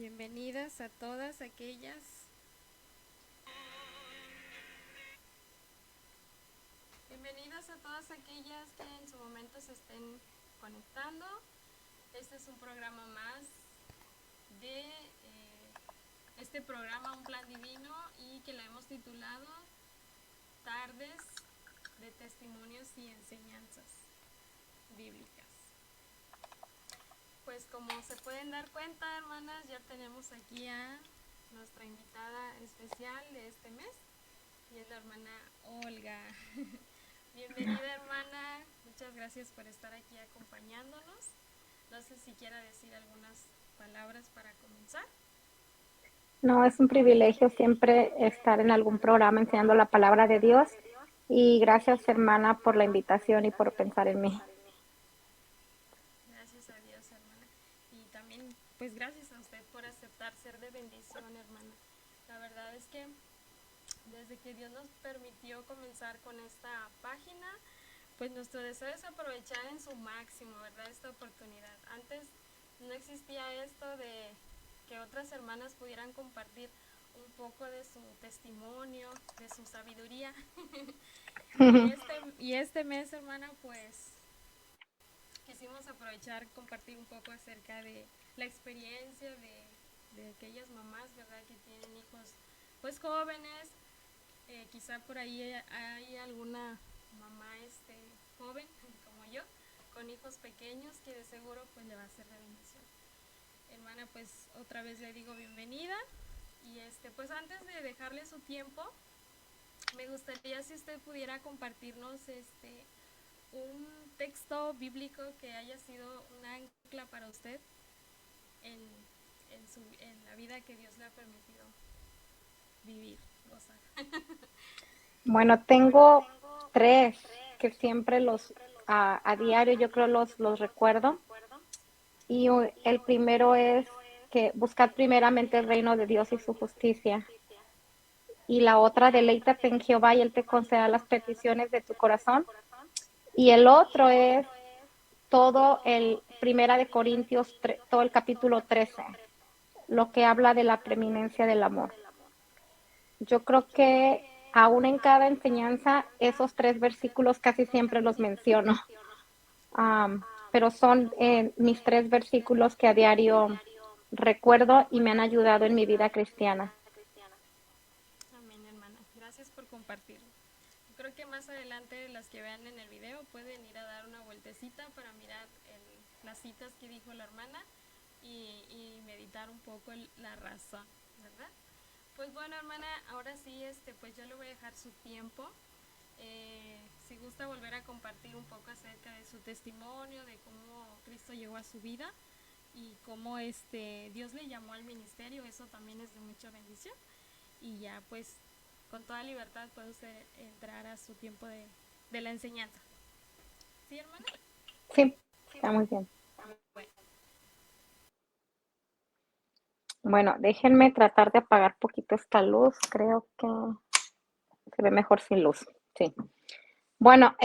Bienvenidas a todas aquellas, bienvenidas a todas aquellas que en su momento se estén conectando. Este es un programa más de este programa Un Plan Divino y que la hemos titulado Tardes de Testimonios y Enseñanzas Bíblicas. Pues como se pueden dar cuenta, hermanas, ya tenemos aquí a nuestra invitada especial de este mes y es la hermana Olga. Bienvenida, hermana, muchas gracias por estar aquí acompañándonos. No sé si quiera decir algunas palabras para comenzar. No, es un privilegio siempre estar en algún programa enseñando la palabra de Dios. Y gracias, hermana, por la invitación y por pensar en mí. Gracias a Dios, hermana. Y también, pues gracias a usted por aceptar ser de bendición, hermana. La verdad es que desde que Dios nos permitió comenzar con esta página, pues nuestro deseo es aprovechar en su máximo, ¿verdad? Esta oportunidad. Antes no existía esto de que otras hermanas pudieran compartir un poco de su testimonio, de su sabiduría. y este mes, hermana, pues quisimos aprovechar, compartir un poco acerca de la experiencia de aquellas mamás, ¿verdad? Que tienen hijos pues jóvenes. Quizá por ahí hay alguna mamá joven como yo con hijos pequeños que de seguro pues le va a ser de bendición. Hermana, pues otra vez le digo bienvenida y pues antes de dejarle su tiempo me gustaría si usted pudiera compartirnos un texto bíblico que haya sido un ancla para usted en, en la vida que Dios le ha permitido vivir, gozar. Bueno, tengo tres que siempre a diario yo creo los recuerdo. Y el primero es que buscad primeramente el reino de Dios y su justicia. Y la otra, deleítate en Jehová y Él te concederá las peticiones de tu corazón. Y el otro es todo el Primera de Corintios, todo el capítulo 13, lo que habla de la preeminencia del amor. Yo creo que aún en cada enseñanza, esos tres versículos casi siempre los menciono. Pero son mis tres versículos que a diario recuerdo y me han ayudado en mi vida cristiana. Amén, hermana. Gracias por compartirlo. Creo que más adelante las que vean en el video pueden ir a dar una vueltecita para mirar las citas que dijo la hermana y meditar un poco la razón, ¿verdad? Pues bueno, hermana, ahora sí, pues yo le voy a dejar su tiempo. Si gusta volver a compartir un poco acerca de su testimonio, de cómo Cristo llegó a su vida y cómo Dios le llamó al ministerio, eso también es de mucha bendición. Y ya pues con toda libertad puede usted entrar a su tiempo de la enseñanza. ¿Sí, hermana? Sí, está muy bien. Bueno, Bueno, déjenme tratar de apagar poquito esta luz. Creo que se ve mejor sin luz. Sí. Bueno,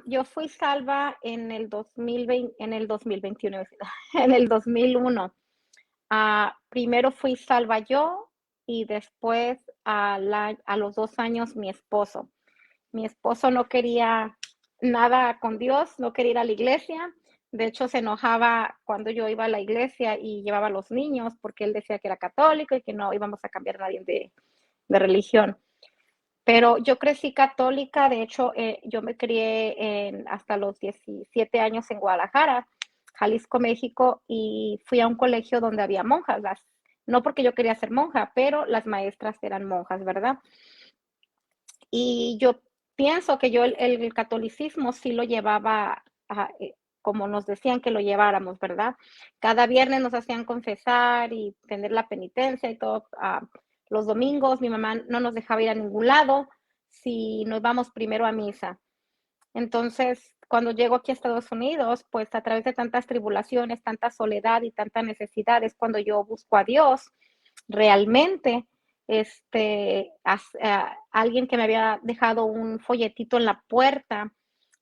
yo fui salva en el 2020, en el 2021, en el 2001. Primero fui salva yo y después a los 2 años mi esposo. Mi esposo no quería nada con Dios, no quería ir a la iglesia. De hecho, se enojaba cuando yo iba a la iglesia y llevaba a los niños porque él decía que era católico y que no íbamos a cambiar a nadie de religión. Pero yo crecí católica, de hecho, yo me crié hasta los 17 años en Guadalajara, Jalisco, México, y fui a un colegio donde había monjas, no porque yo quería ser monja, pero las maestras eran monjas, ¿verdad? Y yo pienso que yo el catolicismo sí lo llevaba como nos decían que lo lleváramos, ¿verdad? Cada viernes nos hacían confesar y tener la penitencia y todo. Los domingos mi mamá no nos dejaba ir a ningún lado si no íbamos primero a misa. Entonces, cuando llego aquí a Estados Unidos, pues a través de tantas tribulaciones, tanta soledad y tanta necesidad, es cuando yo busco a Dios realmente. Alguien que me había dejado un folletito en la puerta,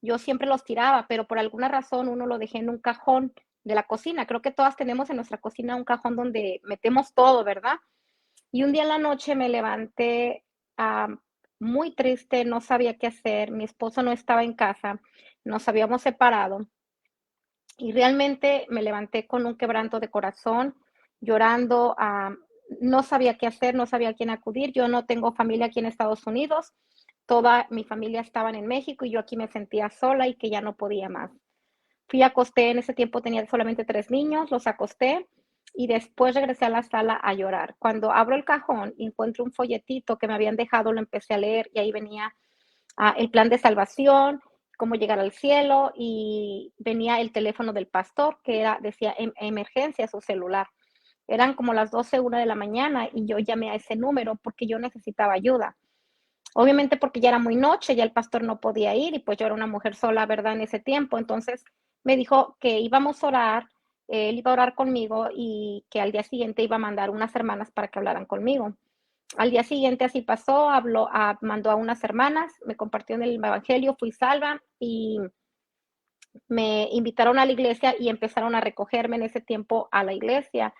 yo siempre los tiraba, pero por alguna razón uno lo dejé en un cajón de la cocina. Creo que todas tenemos en nuestra cocina un cajón donde metemos todo, ¿verdad? Y un día en la noche me levanté muy triste, no sabía qué hacer, mi esposo no estaba en casa, nos habíamos separado y realmente me levanté con un quebranto de corazón, llorando, no sabía qué hacer, no sabía a quién acudir. Yo no tengo familia aquí en Estados Unidos, toda mi familia estaba en México y yo aquí me sentía sola y que ya no podía más. Fui, acosté, en ese tiempo tenía solamente 3 niños, los acosté y después regresé a la sala a llorar. Cuando abro el cajón, encuentro un folletito que me habían dejado, lo empecé a leer y ahí venía el plan de salvación, cómo llegar al cielo y venía el teléfono del pastor que decía emergencia su celular. Eran como las 12, 1 de la mañana y yo llamé a ese número porque yo necesitaba ayuda. Obviamente porque ya era muy noche, ya el pastor no podía ir y pues yo era una mujer sola, ¿verdad? En ese tiempo. Entonces me dijo que íbamos a orar, él iba a orar conmigo y que al día siguiente iba a mandar unas hermanas para que hablaran conmigo. Al día siguiente así pasó, mandó a unas hermanas, me compartió en el evangelio, fui salva y me invitaron a la iglesia y empezaron a recogerme en ese tiempo a la iglesia,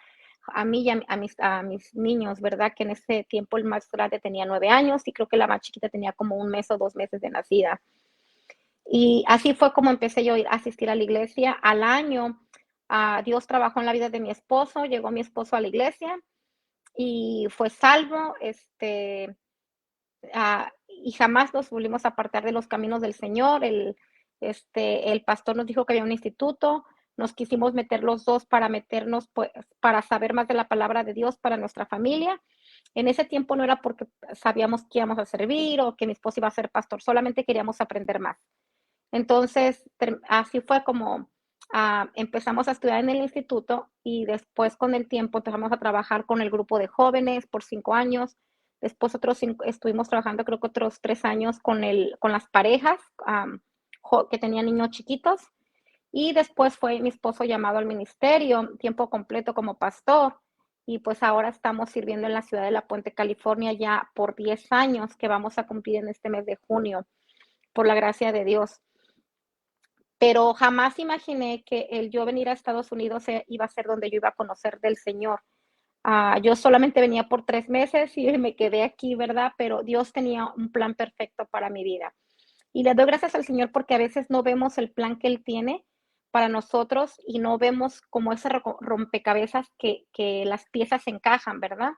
a mí y a mis niños, ¿verdad? Que en ese tiempo el más grande tenía 9 años y creo que la más chiquita tenía como 1 mes o 2 meses de nacida. Y así fue como empecé yo a asistir a la iglesia. Al año, Dios trabajó en la vida de mi esposo, llegó mi esposo a la iglesia y fue salvo, y jamás nos volvimos a apartar de los caminos del Señor. El pastor nos dijo que había un instituto, nos quisimos meter los dos para meternos, pues, para saber más de la palabra de Dios para nuestra familia. En ese tiempo no era porque sabíamos que íbamos a servir o que mi esposo iba a ser pastor, solamente queríamos aprender más. Entonces, así fue como empezamos a estudiar en el instituto y después con el tiempo empezamos a trabajar con el grupo de jóvenes por 5 años. Después estuvimos trabajando creo que otros 3 años con las parejas que tenían niños chiquitos. Y después fue mi esposo llamado al ministerio, tiempo completo como pastor. Y pues ahora estamos sirviendo en la ciudad de La Puente, California, ya por 10 años que vamos a cumplir en este mes de junio, por la gracia de Dios. Pero jamás imaginé que el yo venir a Estados Unidos iba a ser donde yo iba a conocer del Señor. Yo solamente venía por 3 meses y me quedé aquí, ¿verdad? Pero Dios tenía un plan perfecto para mi vida. Y le doy gracias al Señor porque a veces no vemos el plan que Él tiene para nosotros y no vemos como ese rompecabezas que las piezas se encajan, ¿verdad?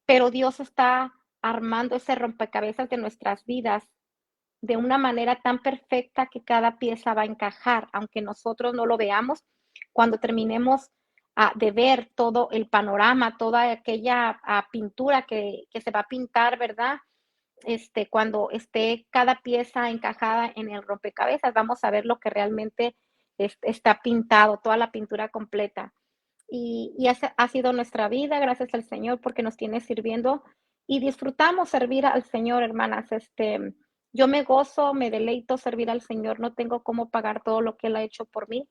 Pero Dios está armando ese rompecabezas de nuestras vidas de una manera tan perfecta que cada pieza va a encajar, aunque nosotros no lo veamos. Cuando terminemos de ver todo el panorama, toda aquella pintura que se va a pintar, ¿verdad? Cuando esté cada pieza encajada en el rompecabezas, vamos a ver lo que realmente está pintado, toda la pintura completa. Y esa ha sido nuestra vida, gracias al Señor, porque nos tiene sirviendo y disfrutamos servir al Señor, hermanas. Yo me gozo, me deleito servir al Señor, no tengo cómo pagar todo lo que Él ha hecho por mí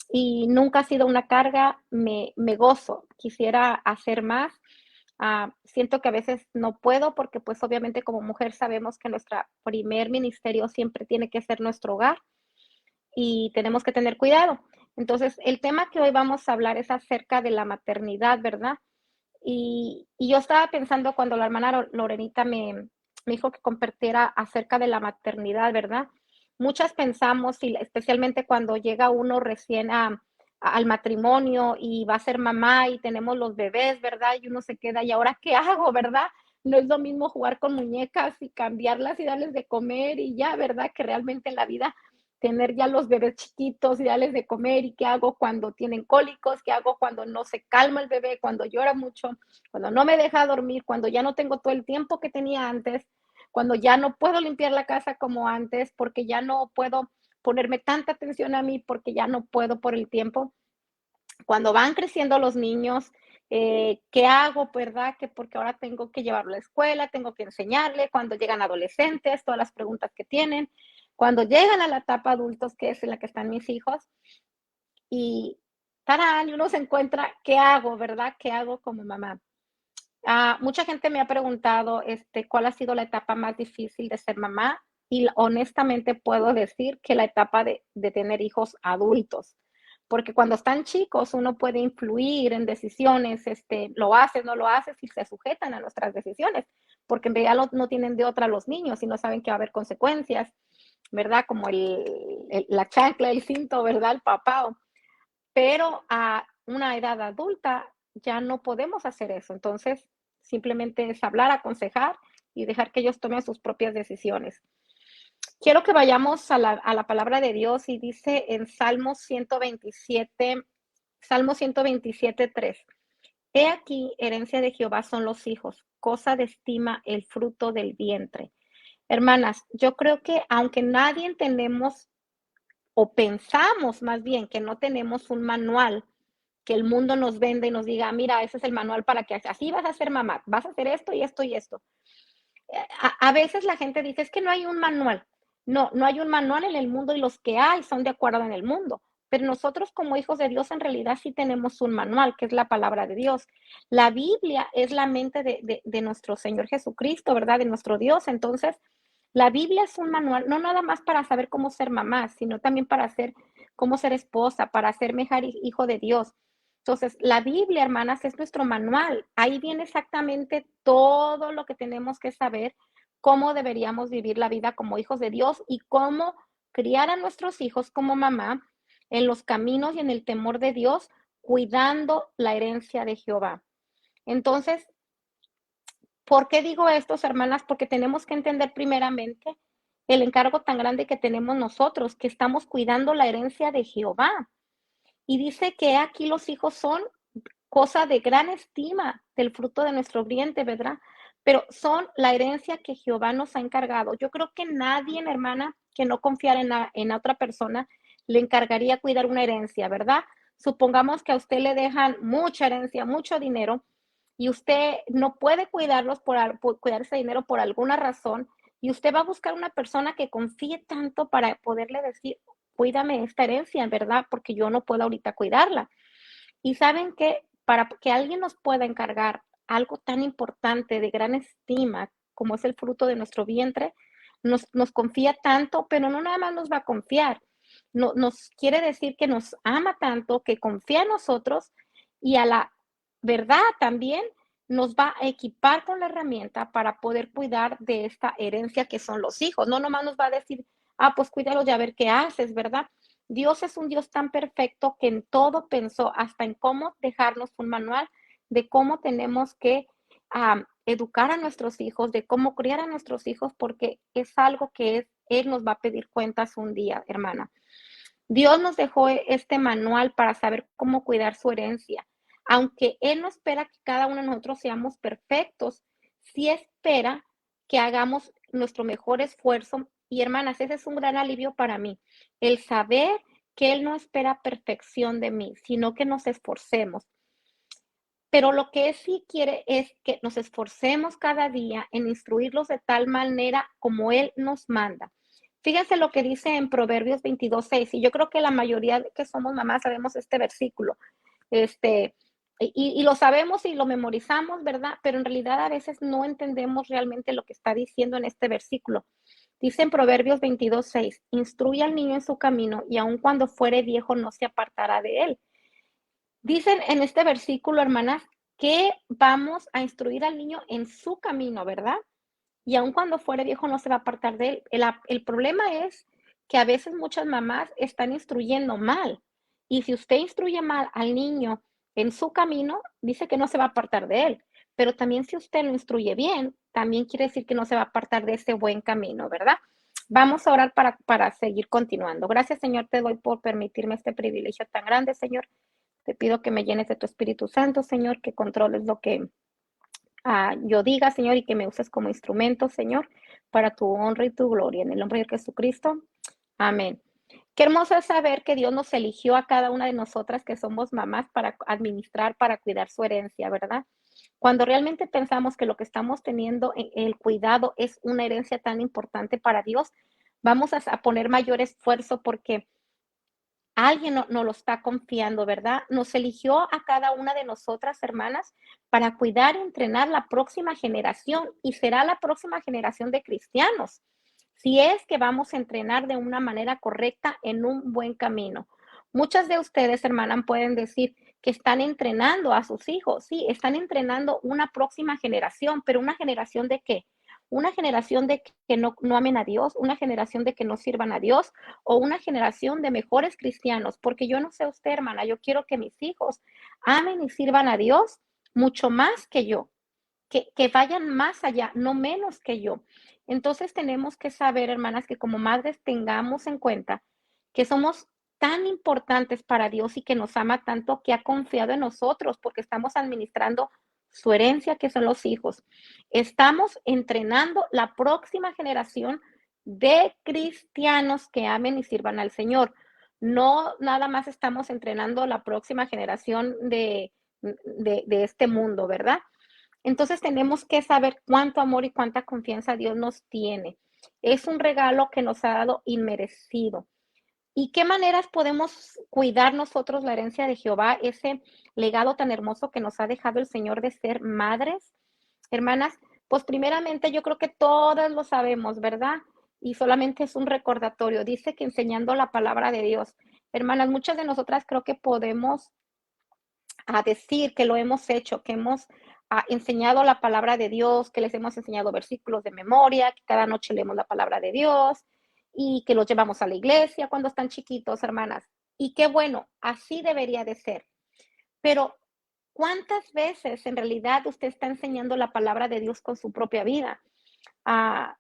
y nunca ha sido una carga, me gozo, quisiera hacer más. Siento que a veces no puedo porque pues obviamente como mujer sabemos que nuestro primer ministerio siempre tiene que ser nuestro hogar y tenemos que tener cuidado. Entonces, el tema que hoy vamos a hablar es acerca de la maternidad, ¿verdad? Y yo estaba pensando cuando la hermana Lorenita me dijo que compartiera acerca de la maternidad, ¿verdad? Muchas pensamos, y especialmente cuando llega uno recién al matrimonio y va a ser mamá y tenemos los bebés, ¿verdad? Y uno se queda, ¿y ahora qué hago, verdad? No es lo mismo jugar con muñecas y cambiarlas y darles de comer y ya, ¿verdad? Que realmente en la vida tener ya los bebés chiquitos y darles de comer y qué hago cuando tienen cólicos, qué hago cuando no se calma el bebé, cuando llora mucho, cuando no me deja dormir, cuando ya no tengo todo el tiempo que tenía antes, cuando ya no puedo limpiar la casa como antes, porque ya no puedo ponerme tanta atención a mí, porque ya no puedo por el tiempo. Cuando van creciendo los niños, ¿qué hago, verdad? Que porque ahora tengo que llevarlo a la escuela, tengo que enseñarle, cuando llegan adolescentes, todas las preguntas que tienen, cuando llegan a la etapa adultos, que es en la que están mis hijos, y tarán, y uno se encuentra, ¿qué hago, verdad? ¿Qué hago como mamá? Mucha gente me ha preguntado, ¿cuál ha sido la etapa más difícil de ser mamá? Y honestamente puedo decir que la etapa de tener hijos adultos, porque cuando están chicos uno puede influir en decisiones, lo haces, no lo haces y se sujetan a nuestras decisiones, porque en realidad no tienen de otra los niños y no saben que va a haber consecuencias, ¿verdad? Como la chancla, el cinto, ¿verdad? El papá. Pero a una edad adulta ya no podemos hacer eso. Entonces, simplemente es hablar, aconsejar y dejar que ellos tomen sus propias decisiones. Quiero que vayamos a la palabra de Dios y dice en Salmo 127, 3. He aquí, herencia de Jehová son los hijos, cosa de estima el fruto del vientre. Hermanas, yo creo que aunque nadie tenemos o pensamos más bien que no tenemos un manual que el mundo nos vende y nos diga, mira, ese es el manual para que así vas a ser mamá, vas a hacer esto y esto y esto. A veces la gente dice, es que no hay un manual. No, no hay un manual en el mundo y los que hay son de acuerdo en el mundo. Pero nosotros como hijos de Dios en realidad sí tenemos un manual, que es la palabra de Dios. La Biblia es la mente de nuestro Señor Jesucristo, ¿verdad? De nuestro Dios. Entonces, la Biblia es un manual, no nada más para saber cómo ser mamá, sino también para ser, cómo ser esposa, para ser mejor hijo de Dios. Entonces, la Biblia, hermanas, es nuestro manual. Ahí viene exactamente todo lo que tenemos que saber, cómo deberíamos vivir la vida como hijos de Dios y cómo criar a nuestros hijos como mamá en los caminos y en el temor de Dios, cuidando la herencia de Jehová. Entonces, ¿por qué digo esto, hermanas? Porque tenemos que entender primeramente el encargo tan grande que tenemos nosotros, que estamos cuidando la herencia de Jehová. Y dice que aquí los hijos son cosa de gran estima del fruto de nuestro vientre, ¿verdad? Pero son la herencia que Jehová nos ha encargado. Yo creo que nadie, hermana, que no confiara en otra persona, le encargaría cuidar una herencia, ¿verdad? Supongamos que a usted le dejan mucha herencia, mucho dinero, y usted no puede cuidar ese dinero por alguna razón, y usted va a buscar una persona que confíe tanto para poderle decir, cuídame esta herencia, ¿verdad? Porque yo no puedo ahorita cuidarla. Y saben que para que alguien nos pueda encargar algo tan importante, de gran estima, como es el fruto de nuestro vientre, nos confía tanto, pero no nada más nos va a confiar. No, nos quiere decir que nos ama tanto, que confía en nosotros y a la verdad también nos va a equipar con la herramienta para poder cuidar de esta herencia que son los hijos. No nomás nos va a decir, pues cuídalos y a ver qué haces, ¿verdad? Dios es un Dios tan perfecto que en todo pensó, hasta en cómo dejarnos un manual de cómo tenemos que educar a nuestros hijos, de cómo criar a nuestros hijos, porque es algo que Él nos va a pedir cuentas un día, hermana. Dios nos dejó este manual para saber cómo cuidar su herencia. Aunque Él no espera que cada uno de nosotros seamos perfectos, sí espera que hagamos nuestro mejor esfuerzo. Y hermanas, ese es un gran alivio para mí, el saber que Él no espera perfección de mí, sino que nos esforcemos. Pero lo que Él sí quiere es que nos esforcemos cada día en instruirlos de tal manera como Él nos manda. Fíjense lo que dice en Proverbios 22:6, y yo creo que la mayoría de que somos mamás sabemos este versículo. Y lo sabemos y lo memorizamos, ¿verdad? Pero en realidad a veces no entendemos realmente lo que está diciendo en este versículo. Dice en Proverbios 22:6, instruye al niño en su camino y aun cuando fuere viejo no se apartará de él. Dicen en este versículo, hermanas, que vamos a instruir al niño en su camino, ¿verdad? Y aun cuando fuere viejo no se va a apartar de él. El problema es que a veces muchas mamás están instruyendo mal. Y si usted instruye mal al niño en su camino, dice que no se va a apartar de él. Pero también si usted lo instruye bien, también quiere decir que no se va a apartar de ese buen camino, ¿verdad? Vamos a orar para seguir continuando. Gracias, Señor, te doy por permitirme este privilegio tan grande, Señor. Te pido que me llenes de tu Espíritu Santo, Señor, que controles lo que yo diga, Señor, y que me uses como instrumento, Señor, para tu honra y tu gloria. En el nombre de Jesucristo. Amén. Qué hermoso es saber que Dios nos eligió a cada una de nosotras que somos mamás para administrar, para cuidar su herencia, ¿verdad? Cuando realmente pensamos que lo que estamos teniendo en el cuidado es una herencia tan importante para Dios, vamos a poner mayor esfuerzo porque alguien nos lo está confiando, ¿verdad? Nos eligió a cada una de nosotras, hermanas, para cuidar y entrenar la próxima generación y será la próxima generación de cristianos. Si es que vamos a entrenar de una manera correcta en un buen camino. Muchas de ustedes, hermana, pueden decir que están entrenando a sus hijos. Sí, están entrenando una próxima generación, pero ¿una generación de qué? Una generación de que no amen a Dios, una generación de que no sirvan a Dios o una generación de mejores cristianos, porque yo no sé usted, hermana, yo quiero que mis hijos amen y sirvan a Dios mucho más que yo, que vayan más allá, no menos que yo. Entonces tenemos que saber, hermanas, que como madres tengamos en cuenta que somos tan importantes para Dios y que nos ama tanto que ha confiado en nosotros porque estamos administrando su herencia, que son los hijos. Estamos entrenando la próxima generación de cristianos que amen y sirvan al Señor. No nada más estamos entrenando la próxima generación de este mundo, ¿verdad? Entonces tenemos que saber cuánto amor y cuánta confianza Dios nos tiene. Es un regalo que nos ha dado inmerecido. ¿Y qué maneras podemos cuidar nosotros la herencia de Jehová, ese legado tan hermoso que nos ha dejado el Señor de ser madres? Hermanas, pues primeramente yo creo que todas lo sabemos, ¿verdad? Y solamente es un recordatorio. Dice que enseñando la palabra de Dios. Hermanas, muchas de nosotras creo que podemos decir que lo hemos hecho, que hemos enseñado la palabra de Dios, que les hemos enseñado versículos de memoria, que cada noche leemos la palabra de Dios y que los llevamos a la iglesia cuando están chiquitos, hermanas. Y qué bueno, así debería de ser. Pero, ¿cuántas veces en realidad usted está enseñando la palabra de Dios con su propia vida?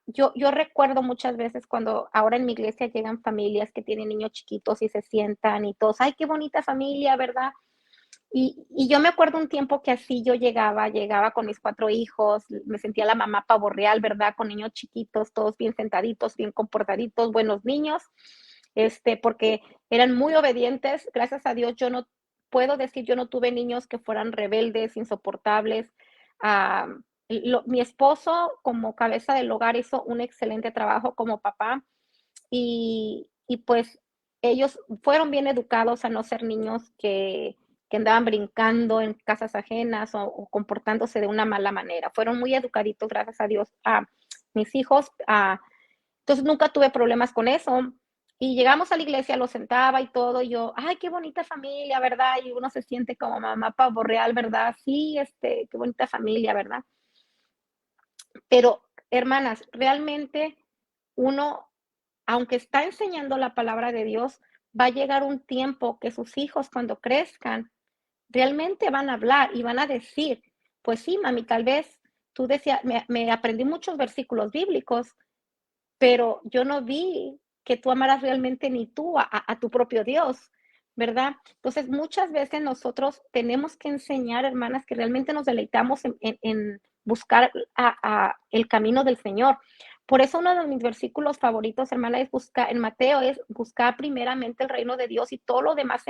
Yo recuerdo muchas veces cuando ahora en mi iglesia llegan familias que tienen niños chiquitos y se sientan y todos, ay, qué bonita familia, ¿verdad? Y yo me acuerdo un tiempo que así yo llegaba con mis 4 hijos, me sentía la mamá pavo real, ¿verdad? Con niños chiquitos, todos bien sentaditos, bien comportaditos, buenos niños, porque eran muy obedientes. Gracias a Dios, yo no puedo decir, yo no tuve niños que fueran rebeldes, insoportables. Ah, mi esposo, como cabeza del hogar, hizo un excelente trabajo como papá y pues ellos fueron bien educados a no ser niños que andaban brincando en casas ajenas o comportándose de una mala manera. Fueron muy educaditos, gracias a Dios, a mis hijos. Entonces nunca tuve problemas con eso. Y llegamos a la iglesia, lo sentaba y todo, y yo, ay, qué bonita familia, ¿verdad? Y uno se siente como mamá pavo real, ¿verdad? Sí, qué bonita familia, ¿verdad? Pero, hermanas, realmente uno, aunque está enseñando la palabra de Dios, va a llegar un tiempo que sus hijos cuando crezcan realmente van a hablar y van a decir, pues sí, mami, tal vez tú decías, me aprendí muchos versículos bíblicos, pero yo no vi que tú amaras realmente ni tú a tu propio Dios, ¿verdad? Entonces, muchas veces nosotros tenemos que enseñar, hermanas, que realmente nos deleitamos en buscar el camino del Señor. Por eso uno de mis versículos favoritos, hermana, es buscar, en Mateo, es buscar primeramente el reino de Dios y todo lo demás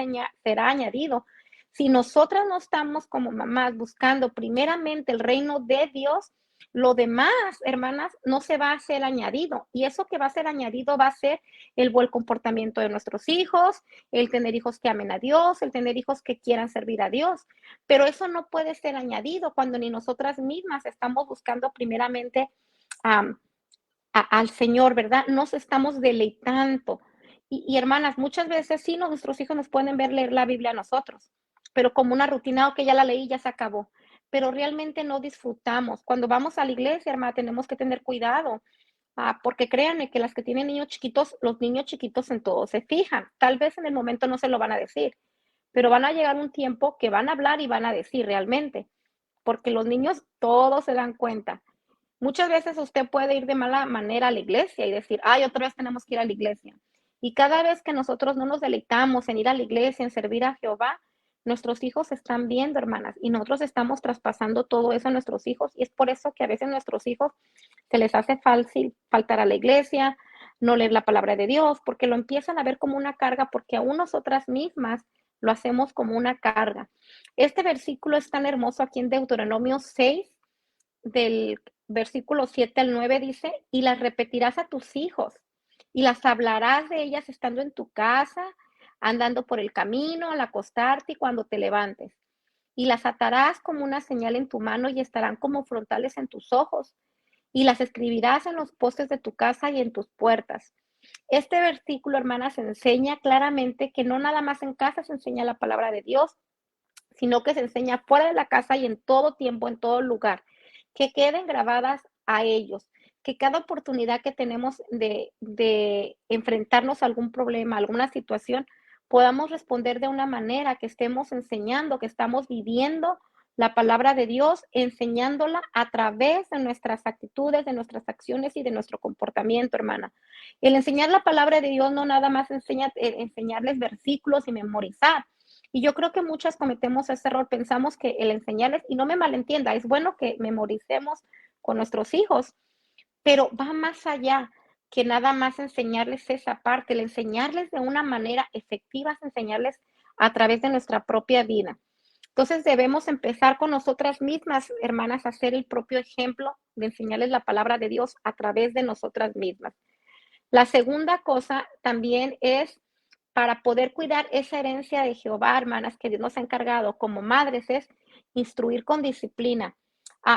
será añadido. Si nosotras no estamos como mamás buscando primeramente el reino de Dios, lo demás, hermanas, no se va a hacer añadido. Y eso que va a ser añadido va a ser el buen comportamiento de nuestros hijos, el tener hijos que amen a Dios, el tener hijos que quieran servir a Dios. Pero eso no puede ser añadido cuando ni nosotras mismas estamos buscando primeramente um, al Señor, ¿verdad? Nos estamos deleitando. Y hermanas, muchas veces sí nuestros hijos nos pueden ver leer la Biblia a nosotros, pero como una rutina, o que ya la leí, ya se acabó. Pero realmente no disfrutamos. Cuando vamos a la iglesia, hermana, tenemos que tener cuidado, porque créanme que las que tienen niños chiquitos, los niños chiquitos en todo se fijan. Tal vez en el momento no se lo van a decir, pero van a llegar un tiempo que van a hablar y van a decir realmente, porque los niños todos se dan cuenta. Muchas veces usted puede ir de mala manera a la iglesia y decir, ay, otra vez tenemos que ir a la iglesia. Y cada vez que nosotros no nos deleitamos en ir a la iglesia, en servir a Jehová, nuestros hijos están viendo, hermanas, y nosotros estamos traspasando todo eso a nuestros hijos. Y es por eso que a veces nuestros hijos se les hace fácil faltar a la iglesia, no leer la palabra de Dios, porque lo empiezan a ver como una carga, porque aún nosotras mismas lo hacemos como una carga. Este versículo es tan hermoso aquí en Deuteronomio 6, del versículo 7 al 9 dice, y las repetirás a tus hijos, y las hablarás de ellas estando en tu casa, andando por el camino, al acostarte y cuando te levantes. Y las atarás como una señal en tu mano y estarán como frontales en tus ojos. Y las escribirás en los postes de tu casa y en tus puertas. Este versículo, hermanas, enseña claramente que no nada más en casa se enseña la palabra de Dios, sino que se enseña fuera de la casa y en todo tiempo, en todo lugar, que queden grabadas a ellos, que cada oportunidad que tenemos de enfrentarnos a algún problema, a alguna situación, podamos responder de una manera que estemos enseñando, que estamos viviendo la palabra de Dios, enseñándola a través de nuestras actitudes, de nuestras acciones y de nuestro comportamiento, hermana. El enseñar la palabra de Dios no nada más enseña enseñarles versículos y memorizar. Y yo creo que muchas cometemos ese error, pensamos que el enseñarles, y no me malentienda, es bueno que memoricemos con nuestros hijos, pero va más allá que nada más enseñarles esa parte, el enseñarles de una manera efectiva, es enseñarles a través de nuestra propia vida. Entonces debemos empezar con nosotras mismas, hermanas, a ser el propio ejemplo de enseñarles la palabra de Dios a través de nosotras mismas. La segunda cosa también es para poder cuidar esa herencia de Jehová, hermanas, que Dios nos ha encargado como madres, es instruir con disciplina.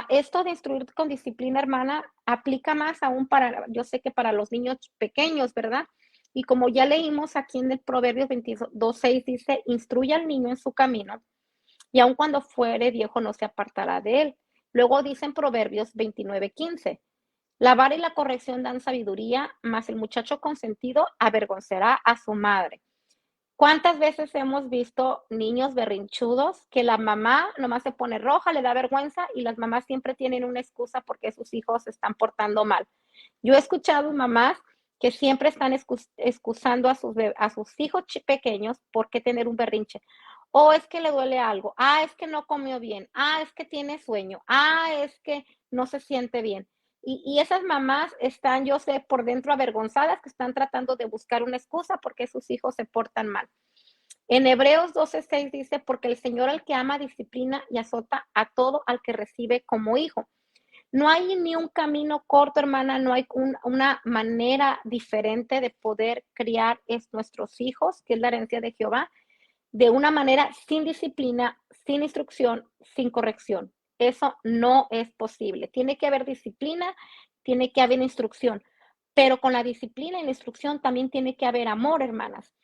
Esto de instruir con disciplina, hermana, aplica más aún para, yo sé que para los niños pequeños, ¿verdad? Y como ya leímos aquí en el Proverbios 22:6, dice, instruye al niño en su camino, y aun cuando fuere viejo no se apartará de él. Luego dice en Proverbios 29:15, la vara y la corrección dan sabiduría, mas el muchacho consentido avergonzará a su madre. ¿Cuántas veces hemos visto niños berrinchudos que la mamá nomás se pone roja, le da vergüenza y las mamás siempre tienen una excusa porque sus hijos se están portando mal? Yo he escuchado mamás que siempre están excusando a sus hijos pequeños por qué tener un berrinche. O es que le duele algo, es que no comió bien, es que tiene sueño, es que no se siente bien. Y esas mamás están, yo sé, por dentro avergonzadas, que están tratando de buscar una excusa porque sus hijos se portan mal. En Hebreos 12:6 dice, porque el Señor al que ama disciplina y azota a todo al que recibe como hijo. No hay ni un camino corto, hermana, no hay una manera diferente de poder criar nuestros hijos, que es la herencia de Jehová, de una manera sin disciplina, sin instrucción, sin corrección. Eso no es posible. Tiene que haber disciplina, tiene que haber instrucción, pero con la disciplina y la instrucción también tiene que haber amor, hermanas.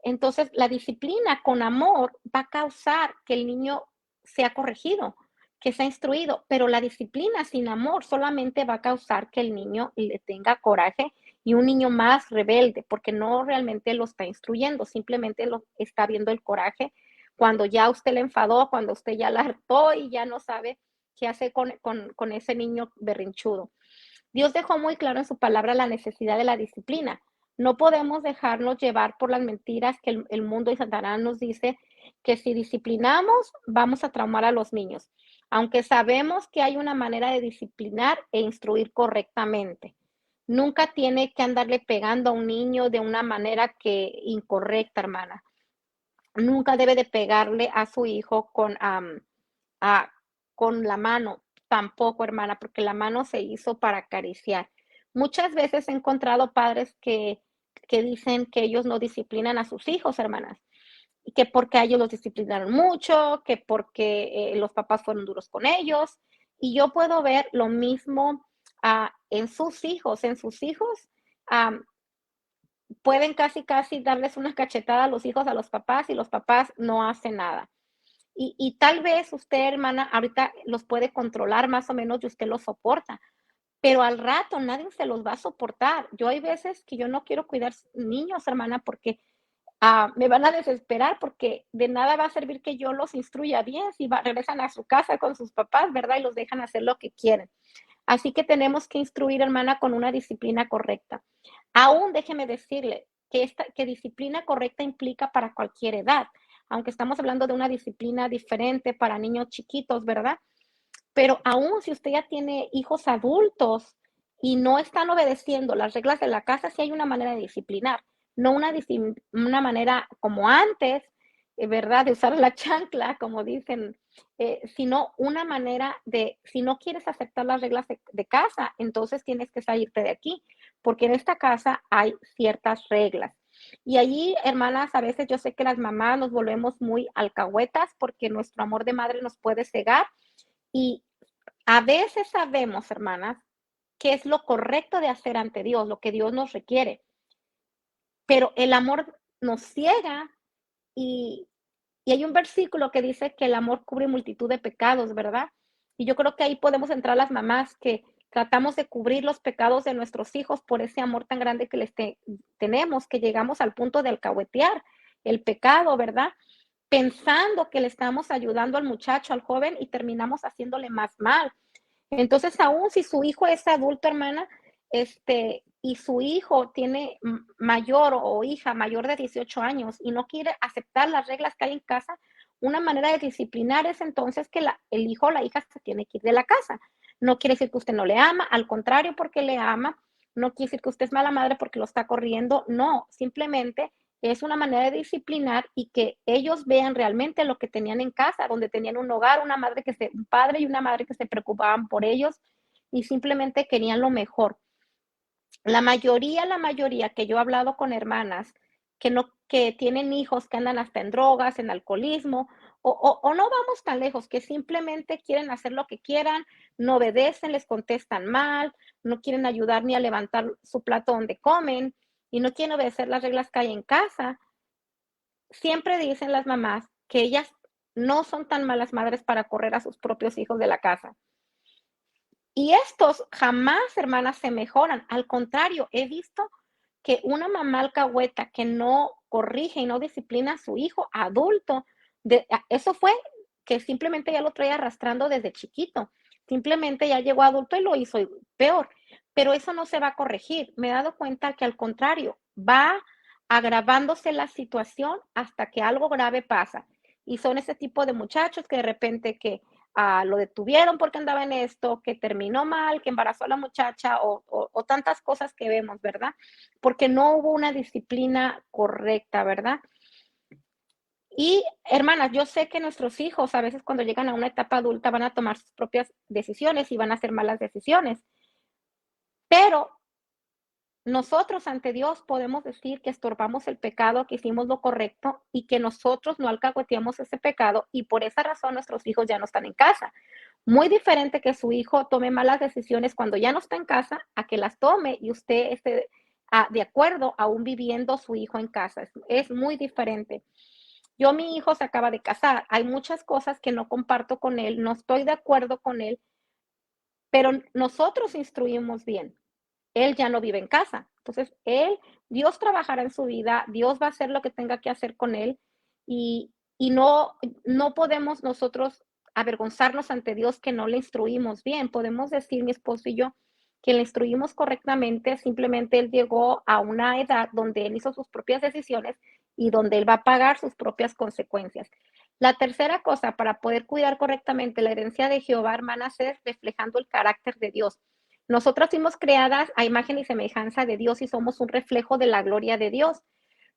Entonces, la disciplina con amor va a causar que el niño sea corregido, que sea instruido, pero la disciplina sin amor solamente va a causar que el niño le tenga coraje y un niño más rebelde, porque no realmente lo está instruyendo, simplemente lo está viendo el coraje cuando ya usted le enfadó, cuando usted ya la hartó y ya no sabe qué hacer con ese niño berrinchudo. Dios dejó muy claro en su palabra la necesidad de la disciplina. No podemos dejarnos llevar por las mentiras que el mundo y Satanás nos dice que si disciplinamos vamos a traumar a los niños, aunque sabemos que hay una manera de disciplinar e instruir correctamente. Nunca tiene que andarle pegando a un niño de una manera que incorrecta, hermana. Nunca debe de pegarle a su hijo con la mano, tampoco, hermana, porque la mano se hizo para acariciar. Muchas veces he encontrado padres que dicen que ellos no disciplinan a sus hijos, hermanas, y que porque a ellos los disciplinaron mucho, que porque los papás fueron duros con ellos. Y yo puedo ver lo mismo en sus hijos. En sus hijos pueden casi darles una cachetada a los hijos, a los papás, y los papás no hacen nada. Y tal vez usted, hermana, ahorita los puede controlar más o menos y usted los soporta, pero al rato nadie se los va a soportar. Yo hay veces que yo no quiero cuidar niños, hermana, porque me van a desesperar, porque de nada va a servir que yo los instruya bien si regresan a su casa con sus papás, ¿verdad? Y los dejan hacer lo que quieren. Así que tenemos que instruir, hermana, con una disciplina correcta. Aún déjeme decirle que disciplina correcta implica para cualquier edad, aunque estamos hablando de una disciplina diferente para niños chiquitos, ¿verdad? Pero aún si usted ya tiene hijos adultos y no están obedeciendo las reglas de la casa, sí hay una manera de disciplinar, no una manera como antes, ¿verdad? De usar la chancla, como dicen, sino una manera de, si no quieres aceptar las reglas de casa, entonces tienes que salirte de aquí, porque en esta casa hay ciertas reglas. Y allí, hermanas, a veces yo sé que las mamás nos volvemos muy alcahuetas porque nuestro amor de madre nos puede cegar y a veces sabemos, hermanas, qué es lo correcto de hacer ante Dios, lo que Dios nos requiere, pero el amor nos ciega y, y hay un versículo que dice que el amor cubre multitud de pecados, ¿verdad? Y yo creo que ahí podemos entrar las mamás que tratamos de cubrir los pecados de nuestros hijos por ese amor tan grande que tenemos, que llegamos al punto de alcahuetear el pecado, ¿verdad? Pensando que le estamos ayudando al muchacho, al joven, y terminamos haciéndole más mal. Entonces, aún si su hijo es adulto, hermana, y su hijo tiene mayor o hija mayor de 18 años y no quiere aceptar las reglas que hay en casa, una manera de disciplinar es entonces que el hijo o la hija se tiene que ir de la casa. No quiere decir que usted no le ama, al contrario, porque le ama. No quiere decir que usted es mala madre porque lo está corriendo. No, simplemente es una manera de disciplinar y que ellos vean realmente lo que tenían en casa, donde tenían un hogar, un padre y una madre que se preocupaban por ellos y simplemente querían lo mejor. La mayoría que yo he hablado con hermanas que tienen hijos que andan hasta en drogas, en alcoholismo, o no vamos tan lejos, que simplemente quieren hacer lo que quieran, no obedecen, les contestan mal, no quieren ayudar ni a levantar su plato donde comen y no quieren obedecer las reglas que hay en casa. Siempre dicen las mamás que ellas no son tan malas madres para correr a sus propios hijos de la casa. Y estos jamás, hermanas, se mejoran. Al contrario, he visto que una mamá alcahueta que no corrige y no disciplina a su hijo adulto, eso fue que simplemente ya lo traía arrastrando desde chiquito. Simplemente ya llegó adulto y lo hizo peor. Pero eso no se va a corregir. Me he dado cuenta que al contrario, va agravándose la situación hasta que algo grave pasa. Y son ese tipo de muchachos que de repente lo detuvieron porque andaba en esto, que terminó mal, que embarazó a la muchacha o tantas cosas que vemos, ¿verdad? Porque no hubo una disciplina correcta, ¿verdad? Y hermanas, yo sé que nuestros hijos a veces cuando llegan a una etapa adulta van a tomar sus propias decisiones y van a hacer malas decisiones, pero nosotros ante Dios podemos decir que estorbamos el pecado, que hicimos lo correcto y que nosotros no alcahueteamos ese pecado y por esa razón nuestros hijos ya no están en casa. Muy diferente que su hijo tome malas decisiones cuando ya no está en casa a que las tome y usted esté de acuerdo aún viviendo su hijo en casa. Es muy diferente. Mi hijo se acaba de casar. Hay muchas cosas que no comparto con él, no estoy de acuerdo con él, pero nosotros instruimos bien. Él ya no vive en casa. Entonces, Dios trabajará en su vida, Dios va a hacer lo que tenga que hacer con él y no podemos nosotros avergonzarnos ante Dios que no le instruimos bien. Podemos decir, mi esposo y yo, que le instruimos correctamente, simplemente él llegó a una edad donde él hizo sus propias decisiones y donde él va a pagar sus propias consecuencias. La tercera cosa para poder cuidar correctamente la herencia de Jehová, hermanas, es reflejando el carácter de Dios. Nosotras fuimos creadas a imagen y semejanza de Dios y somos un reflejo de la gloria de Dios.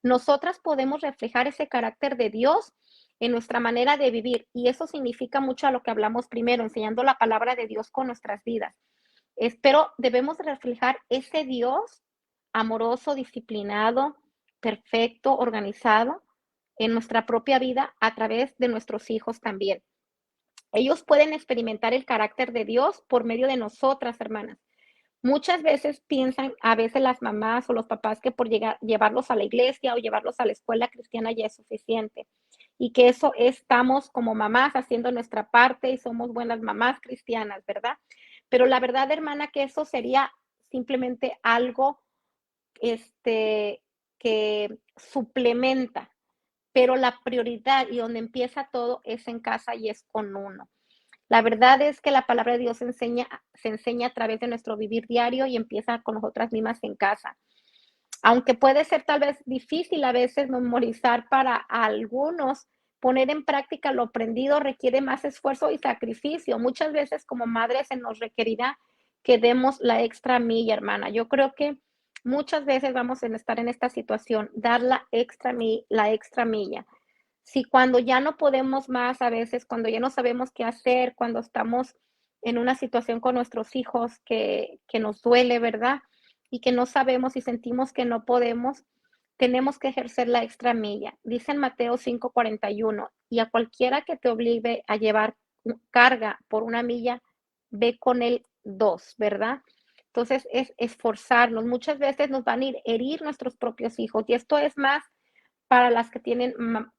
Nosotras podemos reflejar ese carácter de Dios en nuestra manera de vivir y eso significa mucho a lo que hablamos primero, enseñando la palabra de Dios con nuestras vidas. Pero debemos reflejar ese Dios amoroso, disciplinado, perfecto, organizado en nuestra propia vida a través de nuestros hijos también. Ellos pueden experimentar el carácter de Dios por medio de nosotras, hermanas. Muchas veces piensan, a veces las mamás o los papás, que por llevarlos a la iglesia o llevarlos a la escuela cristiana ya es suficiente. Y que eso estamos como mamás haciendo nuestra parte y somos buenas mamás cristianas, ¿verdad? Pero la verdad, hermana, que eso sería simplemente algo que suplementa, pero la prioridad y donde empieza todo es en casa y es con uno. La verdad es que la palabra de Dios se enseña a través de nuestro vivir diario y empieza con nosotras mismas en casa. Aunque puede ser tal vez difícil a veces memorizar para algunos, poner en práctica lo aprendido requiere más esfuerzo y sacrificio. Muchas veces como madres se nos requerirá que demos la extra milla, hermana. Yo creo que muchas veces vamos a estar en esta situación, dar la extra milla. Si cuando ya no podemos más, a veces cuando ya no sabemos qué hacer, cuando estamos en una situación con nuestros hijos que nos duele, ¿verdad? Y que no sabemos y sentimos que no podemos, tenemos que ejercer la extra milla. Dice en Mateo 5:41, y a cualquiera que te obligue a llevar carga por una milla, ve con él dos, ¿verdad? Entonces, es esforzarnos. Muchas veces nos van a herir nuestros propios hijos, y esto es más para las que tienen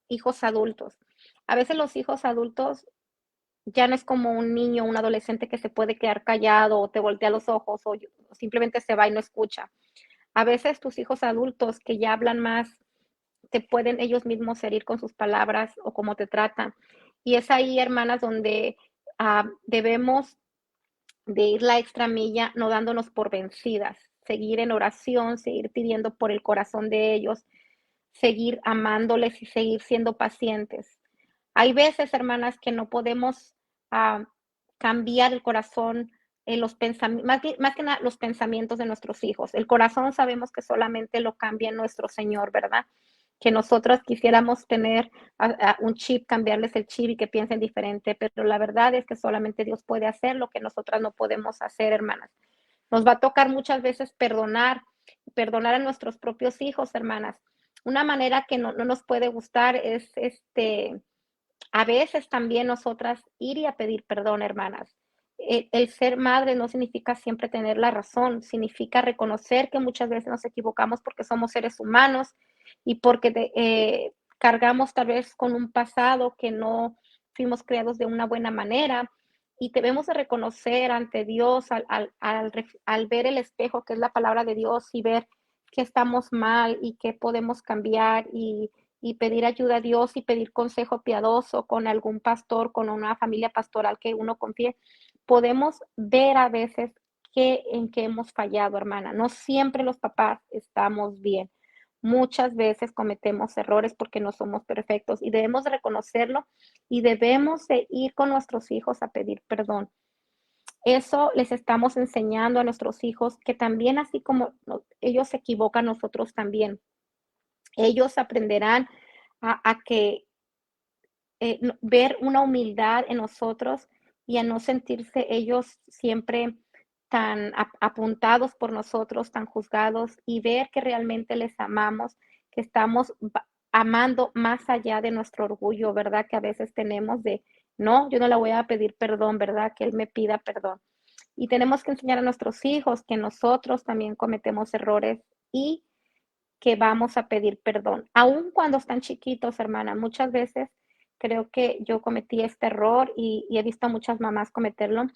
hijos adultos. A veces los hijos adultos ya no es como un niño, un adolescente que se puede quedar callado o te voltea los ojos o simplemente se va y no escucha. A veces tus hijos adultos que ya hablan más, te pueden ellos mismos herir con sus palabras o cómo te tratan. Y es ahí, hermanas, donde debemos de ir la extra milla, no dándonos por vencidas, seguir en oración, seguir pidiendo por el corazón de ellos, seguir amándoles y seguir siendo pacientes. Hay veces, hermanas, que no podemos ah, cambiar el corazón, los pensamientos, más que nada los pensamientos de nuestros hijos. El corazón sabemos que solamente lo cambia nuestro Señor, ¿verdad? Que nosotros quisiéramos tener un chip, cambiarles el chip y que piensen diferente, pero la verdad es que solamente Dios puede hacer lo que nosotras no podemos hacer, hermanas. Nos va a tocar muchas veces perdonar a nuestros propios hijos, hermanas. Una manera que no nos puede gustar es a veces también nosotras ir y a pedir perdón, hermanas. El ser madre no significa siempre tener la razón, significa reconocer que muchas veces nos equivocamos porque somos seres humanos y porque cargamos tal vez con un pasado que no fuimos creados de una buena manera, y debemos de reconocer ante Dios al ver el espejo que es la palabra de Dios y ver que estamos mal y que podemos cambiar y pedir ayuda a Dios y pedir consejo piadoso con algún pastor, con una familia pastoral que uno confíe. Podemos ver a veces en qué hemos fallado, hermana. No siempre los papás estamos bien. Muchas veces cometemos errores porque no somos perfectos y debemos reconocerlo y debemos de ir con nuestros hijos a pedir perdón. Eso les estamos enseñando a nuestros hijos que también así como ellos se equivocan, nosotros también. Ellos aprenderán a que ver una humildad en nosotros y a no sentirse ellos siempre tan apuntados por nosotros, tan juzgados, y ver que realmente les amamos, que estamos amando más allá de nuestro orgullo, ¿verdad? Que a veces tenemos de, no, yo no le voy a pedir perdón, ¿verdad? Que él me pida perdón. Y tenemos que enseñar a nuestros hijos que nosotros también cometemos errores y que vamos a pedir perdón, aun cuando están chiquitos, hermana. Muchas veces creo que yo cometí este error y he visto a muchas mamás cometerlo,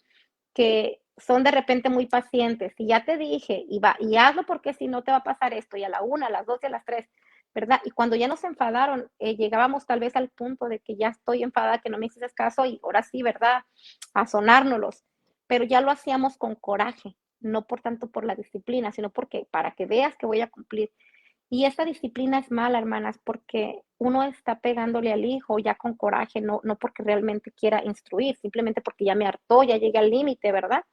que son de repente muy pacientes y ya te dije, y va, y hazlo porque si no te va a pasar esto, y a la 1, a las 2 y a las 3, ¿verdad? Y cuando ya nos enfadaron, llegábamos tal vez al punto de que ya estoy enfadada, que no me hiciste caso, y ahora sí, ¿verdad? A sonárnoslos, pero ya lo hacíamos con coraje, no por tanto por la disciplina, sino porque para que veas que voy a cumplir. Y esa disciplina es mala, hermanas, porque uno está pegándole al hijo ya con coraje, no porque realmente quiera instruir, simplemente porque ya me hartó, ya llegué al límite, ¿verdad?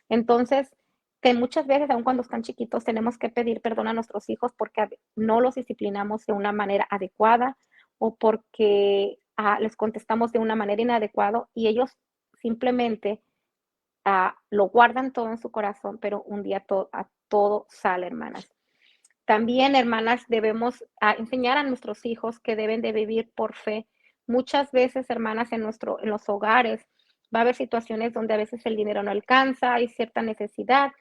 Entonces, que muchas veces, aun cuando están chiquitos, tenemos que pedir perdón a nuestros hijos porque no los disciplinamos de una manera adecuada o porque les contestamos de una manera inadecuada y ellos simplemente lo guardan todo en su corazón, pero un día todo sale, hermanas. También, hermanas, debemos enseñar a nuestros hijos que deben de vivir por fe. Muchas veces, hermanas, en los hogares va a haber situaciones donde a veces el dinero no alcanza, hay cierta necesidad,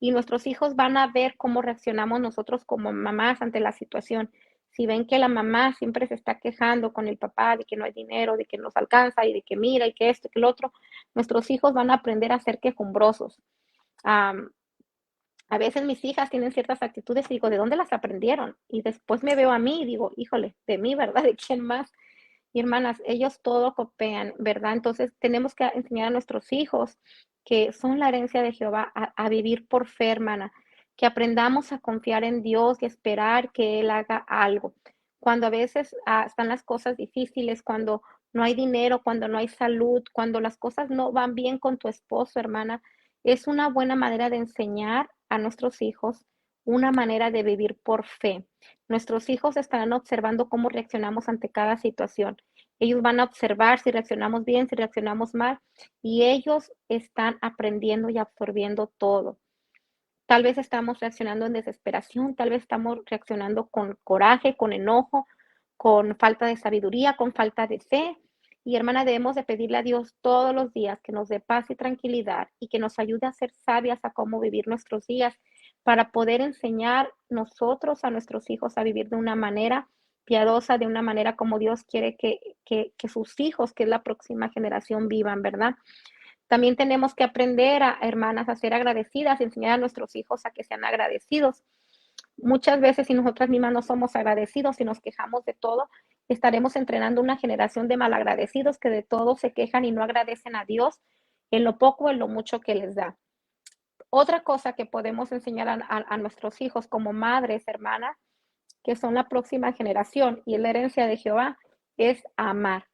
y nuestros hijos van a ver cómo reaccionamos nosotros como mamás ante la situación. Si ven que la mamá siempre se está quejando con el papá de que no hay dinero, de que no nos alcanza y de que mira y que esto y que el otro, nuestros hijos van a aprender a ser quejumbrosos. A veces mis hijas tienen ciertas actitudes y digo, ¿de dónde las aprendieron? Y después me veo a mí y digo, híjole, de mí, ¿verdad? ¿De quién más? Y hermanas, ellos todo copian, ¿verdad? Entonces tenemos que enseñar a nuestros hijos que son la herencia de Jehová a vivir por fe, hermana, que aprendamos a confiar en Dios y esperar que Él haga algo. Cuando a veces están las cosas difíciles, cuando no hay dinero, cuando no hay salud, cuando las cosas no van bien con tu esposo, hermana, es una buena manera de enseñar a nuestros hijos una manera de vivir por fe. Nuestros hijos estarán observando cómo reaccionamos ante cada situación. Ellos van a observar si reaccionamos bien, si reaccionamos mal, y ellos están aprendiendo y absorbiendo todo. Tal vez estamos reaccionando en desesperación, tal vez estamos reaccionando con coraje, con enojo, con falta de sabiduría, con falta de fe. Y hermana, debemos de pedirle a Dios todos los días que nos dé paz y tranquilidad y que nos ayude a ser sabias a cómo vivir nuestros días para poder enseñar nosotros a nuestros hijos a vivir de una manera piadosa, de una manera como Dios quiere que sus hijos, que es la próxima generación, vivan, ¿verdad? También tenemos que aprender a hermanas a ser agradecidas, enseñar a nuestros hijos a que sean agradecidos. Muchas veces si nosotras mismas no somos agradecidos y nos quejamos de todo, estaremos entrenando una generación de malagradecidos que de todo se quejan y no agradecen a Dios en lo poco o en lo mucho que les da. Otra cosa que podemos enseñar a nuestros hijos como madres, hermanas, que son la próxima generación y la herencia de Jehová, es amar.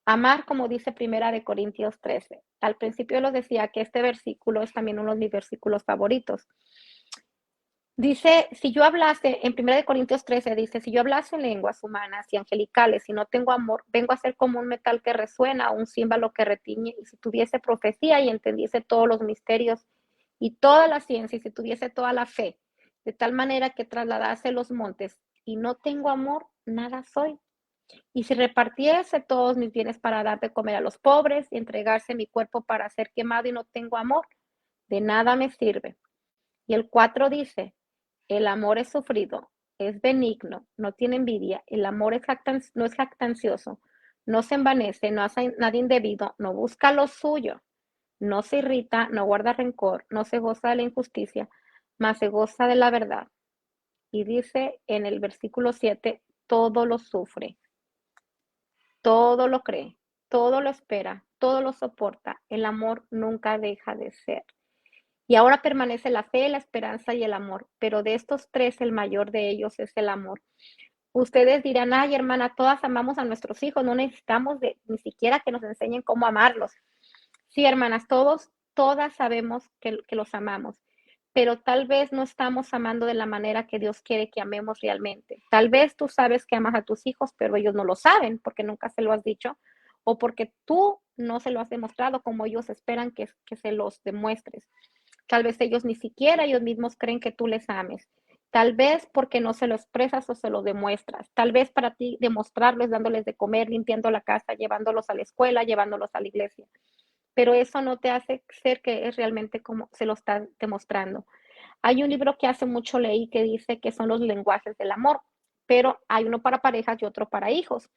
Amar, como dice Primera de Corintios 13. Al principio les decía que este versículo es también uno de mis versículos favoritos. Dice, si yo hablase, en 1 Corintios 13 dice, si yo hablase en lenguas humanas y angelicales y no tengo amor, vengo a ser como un metal que resuena o un címbalo que retiñe, y si tuviese profecía y entendiese todos los misterios y toda la ciencia, y si tuviese toda la fe, de tal manera que trasladase los montes, y no tengo amor, nada soy. Y si repartiese todos mis bienes para dar de comer a los pobres y entregarse mi cuerpo para ser quemado y no tengo amor, de nada me sirve. Y el 4 dice, el amor es sufrido, es benigno, no tiene envidia, el amor no es jactancioso, no se envanece, no hace nada indebido, no busca lo suyo, no se irrita, no guarda rencor, no se goza de la injusticia, mas se goza de la verdad. Y dice en el versículo 7, todo lo sufre, todo lo cree, todo lo espera, todo lo soporta. El amor nunca deja de ser. Y ahora permanece la fe, la esperanza y el amor, pero de estos tres el mayor de ellos es el amor. Ustedes dirán, ay hermana, todas amamos a nuestros hijos, no necesitamos ni siquiera que nos enseñen cómo amarlos. Sí, hermanas, todas sabemos que los amamos, pero tal vez no estamos amando de la manera que Dios quiere que amemos realmente. Tal vez tú sabes que amas a tus hijos, pero ellos no lo saben porque nunca se lo has dicho o porque tú no se lo has demostrado como ellos esperan que se los demuestres. Tal vez ellos ni siquiera ellos mismos creen que tú les ames. Tal vez porque no se lo expresas o se lo demuestras. Tal vez para ti demostrarlo es dándoles de comer, limpiando la casa, llevándolos a la escuela, llevándolos a la iglesia. Pero eso no te hace ser que es realmente como se lo estás demostrando. Hay un libro que hace mucho leí que dice que son los lenguajes del amor, pero hay uno para parejas y otro para hijos.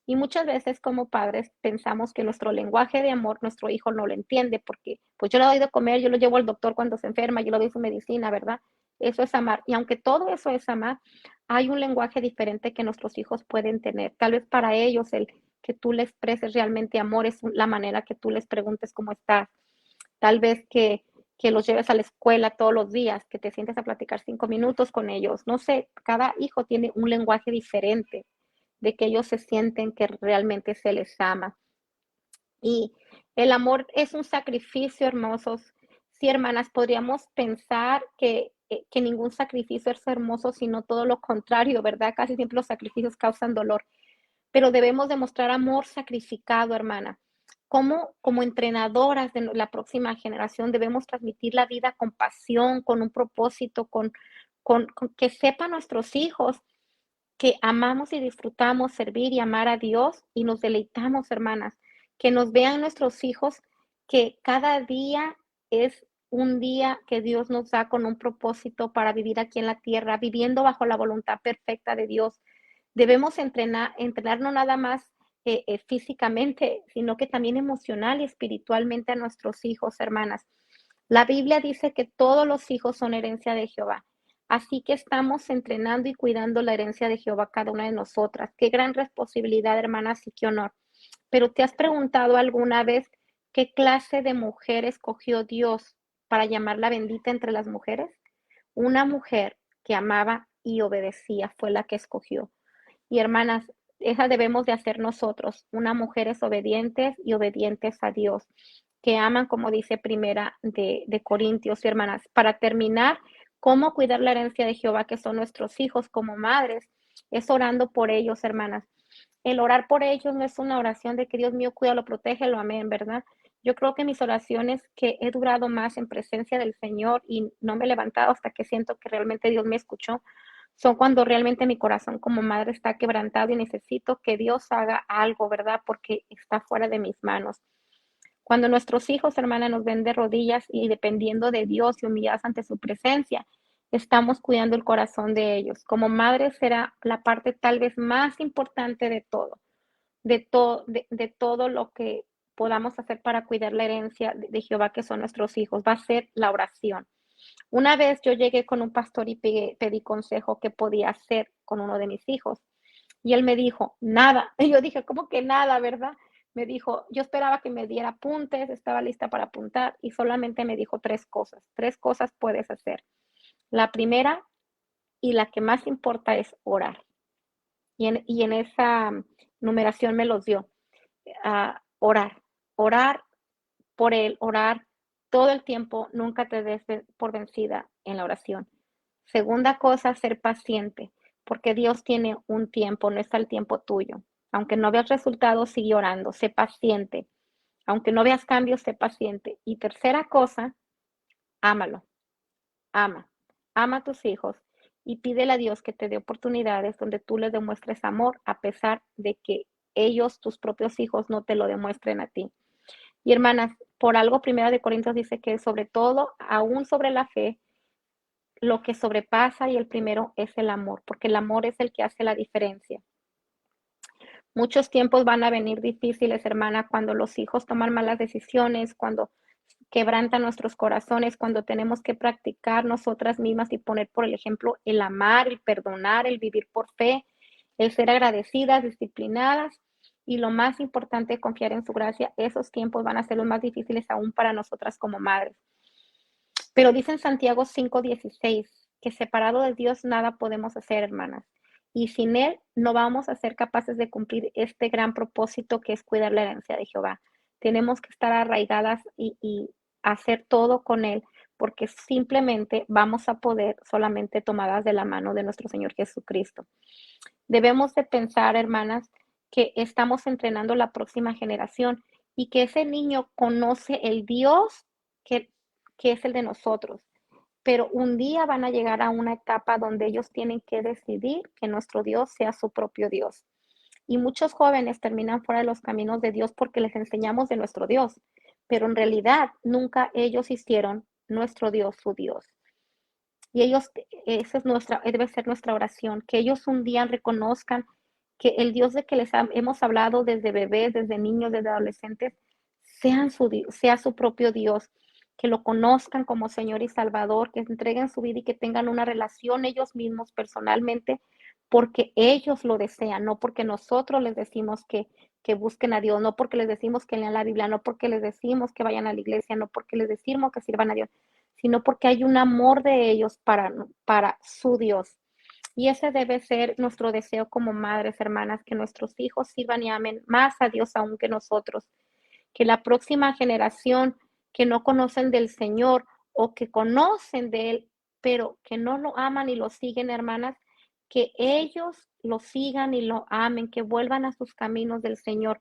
Y muchas veces como padres pensamos que nuestro lenguaje de amor, nuestro hijo no lo entiende porque pues yo le doy de comer, yo lo llevo al doctor cuando se enferma, yo le doy su medicina, ¿verdad? Eso es amar. Y aunque todo eso es amar, hay un lenguaje diferente que nuestros hijos pueden tener. Tal vez para ellos el que tú les expreses realmente amor es la manera que tú les preguntes cómo estás. Tal vez que los lleves a la escuela todos los días, que te sientes a platicar 5 minutos con ellos. No sé, cada hijo tiene un lenguaje diferente de que ellos se sienten que realmente se les ama. Y el amor es un sacrificio, hermosos. Sí, hermanas, podríamos pensar que ningún sacrificio es hermoso, sino todo lo contrario, ¿verdad? Casi siempre los sacrificios causan dolor, pero debemos demostrar amor sacrificado, hermana. Como entrenadoras de la próxima generación debemos transmitir la vida con pasión, con un propósito, con que sepan nuestros hijos que amamos y disfrutamos servir y amar a Dios y nos deleitamos, hermanas, que nos vean nuestros hijos que cada día es un día que Dios nos da con un propósito para vivir aquí en la tierra, viviendo bajo la voluntad perfecta de Dios. Debemos entrenar no nada más físicamente, sino que también emocional y espiritualmente a nuestros hijos, hermanas. La Biblia dice que todos los hijos son herencia de Jehová. Así que estamos entrenando y cuidando la herencia de Jehová cada una de nosotras. Qué gran responsabilidad, hermanas, y qué honor. Pero ¿te has preguntado alguna vez qué clase de mujer escogió Dios para llamarla bendita entre las mujeres? Una mujer que amaba y obedecía fue la que escogió. Y hermanas, esa debemos de hacer nosotros, unas mujeres obedientes y obedientes a Dios, que aman, como dice Primera de Corintios, y hermanas. Para terminar, cómo cuidar la herencia de Jehová, que son nuestros hijos como madres, es orando por ellos, hermanas. El orar por ellos no es una oración de que Dios mío cuídalo, protégelo, amén, ¿verdad? Yo creo que mis oraciones que he durado más en presencia del Señor y no me he levantado hasta que siento que realmente Dios me escuchó, Son cuando realmente mi corazón como madre está quebrantado y necesito que Dios haga algo, ¿verdad? Porque está fuera de mis manos. Cuando nuestros hijos, hermana, nos ven de rodillas y dependiendo de Dios y humillados ante su presencia, estamos cuidando el corazón de ellos. Como madre será la parte tal vez más importante de todo, de todo lo que podamos hacer para cuidar la herencia de Jehová, que son nuestros hijos, va a ser la oración. Una vez yo llegué con un pastor y pedí consejo qué podía hacer con uno de mis hijos. Y él me dijo, nada. Y yo dije, ¿cómo que nada, verdad? Me dijo, yo esperaba que me diera apuntes, estaba lista para apuntar y solamente me dijo tres cosas. Tres cosas puedes hacer. La primera y la que más importa es orar. Y en esa numeración me los dio. Orar, orar por él, orar todo el tiempo, nunca te des por vencida en la oración. Segunda cosa, ser paciente, porque Dios tiene un tiempo, no está el tiempo tuyo. Aunque no veas resultados, sigue orando, sé paciente. Aunque no veas cambios, sé paciente. Y tercera cosa, ámalo, ama, ama a tus hijos y pídele a Dios que te dé oportunidades donde tú les demuestres amor a pesar de que ellos, tus propios hijos, no te lo demuestren a ti. Y hermanas, por algo Primera de Corintios dice que sobre todo, aún sobre la fe, lo que sobrepasa y el primero es el amor, porque el amor es el que hace la diferencia. Muchos tiempos van a venir difíciles, hermana, cuando los hijos toman malas decisiones, cuando quebrantan nuestros corazones, cuando tenemos que practicar nosotras mismas y poner por el ejemplo el amar, el perdonar, el vivir por fe, el ser agradecidas, disciplinadas y lo más importante, confiar en su gracia. Esos tiempos van a ser los más difíciles aún para nosotras como madres. Pero dice en Santiago 5:16 que separado de Dios nada podemos hacer, hermanas. Y sin Él no vamos a ser capaces de cumplir este gran propósito que es cuidar la herencia de Jehová. Tenemos que estar arraigadas y hacer todo con Él, porque simplemente vamos a poder solamente tomadas de la mano de nuestro Señor Jesucristo. Debemos de pensar, hermanas, que estamos entrenando la próxima generación y que ese niño conoce el Dios que, que es el de nosotros. Pero un día van a llegar a una etapa donde ellos tienen que decidir que nuestro Dios sea su propio Dios. Y muchos jóvenes terminan fuera de los caminos de Dios porque les enseñamos de nuestro Dios, pero en realidad nunca ellos hicieron nuestro Dios su Dios. Y ellos, esa es debe ser nuestra oración, que ellos un día reconozcan que el Dios de que les hemos hablado desde bebés, desde niños, desde adolescentes, sea su propio Dios, que lo conozcan como Señor y Salvador, que entreguen su vida y que tengan una relación ellos mismos personalmente, porque ellos lo desean, no porque nosotros les decimos que busquen a Dios, no porque les decimos que lean la Biblia, no porque les decimos que vayan a la iglesia, no porque les decimos que sirvan a Dios, sino porque hay un amor de ellos para su Dios. Y ese debe ser nuestro deseo como madres, hermanas, que nuestros hijos sirvan y amen más a Dios aún que nosotros. Que la próxima generación que no conocen del Señor o que conocen de Él, pero que no lo aman y lo siguen, hermanas, que ellos lo sigan y lo amen, que vuelvan a sus caminos del Señor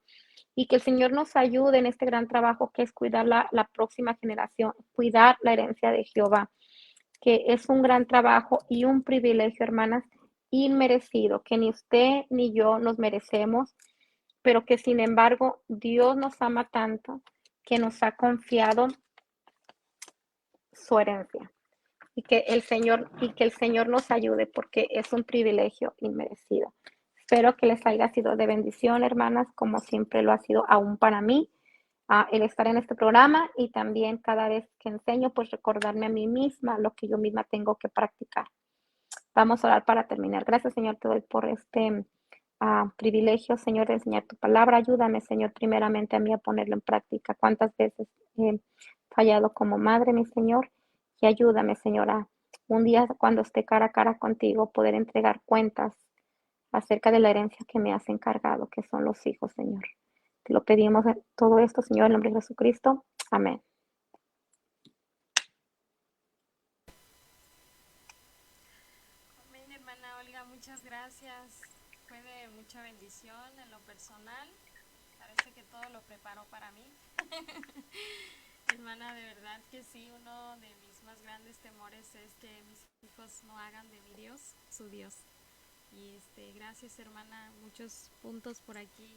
y que el Señor nos ayude en este gran trabajo que es cuidar la próxima generación, cuidar la herencia de Jehová, que es un gran trabajo y un privilegio, hermanas, inmerecido, que ni usted ni yo nos merecemos, pero que sin embargo Dios nos ama tanto que nos ha confiado su herencia y que el Señor nos ayude porque es un privilegio inmerecido. Espero que les haya sido de bendición, hermanas, como siempre lo ha sido aún para mí, el estar en este programa y también cada vez que enseño, pues recordarme a mí misma lo que yo misma tengo que practicar. Vamos a orar para terminar. Gracias, Señor, te doy por este privilegio, Señor, de enseñar tu palabra. Ayúdame, Señor, primeramente a mí a ponerlo en práctica. ¿Cuántas veces he fallado como madre, mi Señor? Y ayúdame, Señora, un día cuando esté cara a cara contigo, poder entregar cuentas acerca de la herencia que me has encargado, que son los hijos, Señor. Te lo pedimos todo esto, Señor, en el nombre de Jesucristo. Amén. Amén, hermana Olga, muchas gracias. Fue de mucha bendición en lo personal. Parece que todo lo preparó para mí. Hermana, de verdad que sí, uno de mis más grandes temores es que mis hijos no hagan de mi Dios su Dios. Y gracias hermana, muchos puntos por aquí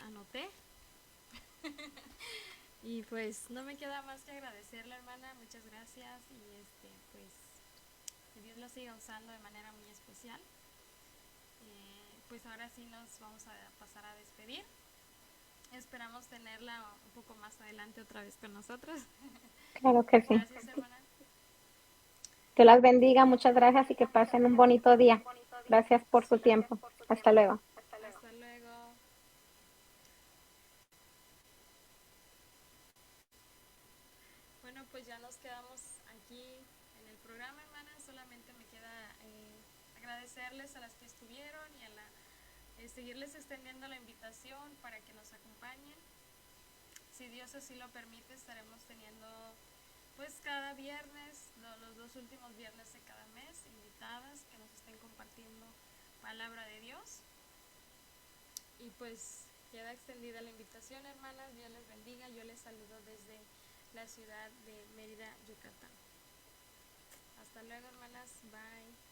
anoté. Y pues no me queda más que agradecerle hermana, muchas gracias y pues que Dios lo siga usando de manera muy especial. Pues ahora sí nos vamos a pasar a despedir. Esperamos tenerla un poco más adelante otra vez con nosotros. Claro que sí. Gracias hermana. Dios las bendiga, muchas gracias y que pasen un bonito día. Gracias por su tiempo. Hasta luego. Hasta luego. Bueno, pues ya nos quedamos aquí en el programa, hermana. Solamente me queda agradecerles a las que estuvieron y seguirles extendiendo la invitación para que nos acompañen. Si Dios así lo permite, estaremos teniendo pues cada viernes, los 2 últimos viernes de cada mes, invitadas que nos estén compartiendo palabra de Dios. Y pues queda extendida la invitación, hermanas. Dios les bendiga. Yo les saludo desde la ciudad de Mérida, Yucatán. Hasta luego, hermanas. Bye.